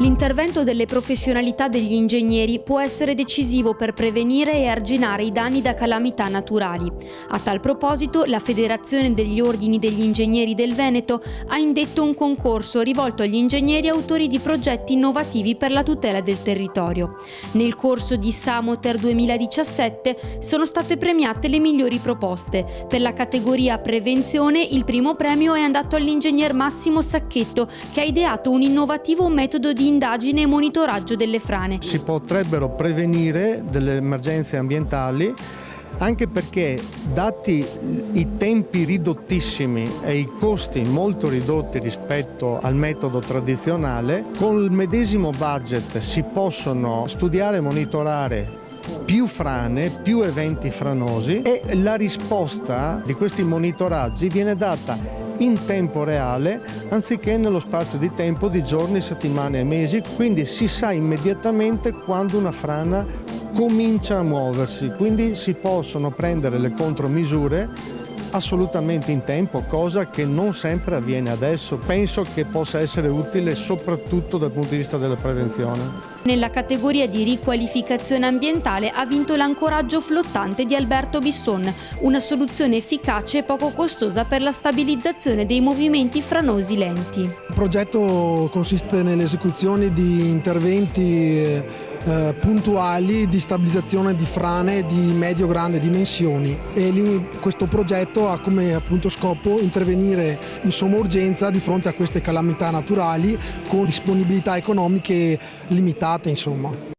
L'intervento delle professionalità degli ingegneri può essere decisivo per prevenire e arginare i danni da calamità naturali. A tal proposito, la Federazione degli Ordini degli Ingegneri del Veneto ha indetto un concorso rivolto agli ingegneri autori di progetti innovativi per la tutela del territorio. Nel corso di Samoter 2017 sono state premiate le migliori proposte. Per la categoria prevenzione, il primo premio è andato all'ingegner Massimo Sacchetto, che ha ideato un innovativo metodo di indagine e monitoraggio delle frane. Si potrebbero prevenire delle emergenze ambientali, anche perché, dati i tempi ridottissimi e i costi molto ridotti rispetto al metodo tradizionale, con il medesimo budget si possono studiare e monitorare più frane, più eventi franosi, e la risposta di questi monitoraggi viene data in tempo reale anziché nello spazio di tempo di giorni, settimane e mesi, quindi si sa immediatamente quando una frana comincia a muoversi, quindi si possono prendere le contromisure assolutamente in tempo, cosa che non sempre avviene adesso. Penso che possa essere utile soprattutto dal punto di vista della prevenzione. Nella categoria di riqualificazione ambientale ha vinto l'ancoraggio flottante di Alberto Bisson, una soluzione efficace e poco costosa per la stabilizzazione dei movimenti franosi lenti. Il progetto consiste nell'esecuzione di interventi puntuali di stabilizzazione di frane di medio-grande dimensioni, e questo progetto ha come appunto scopo intervenire in somma urgenza di fronte a queste calamità naturali con disponibilità economiche limitate, insomma.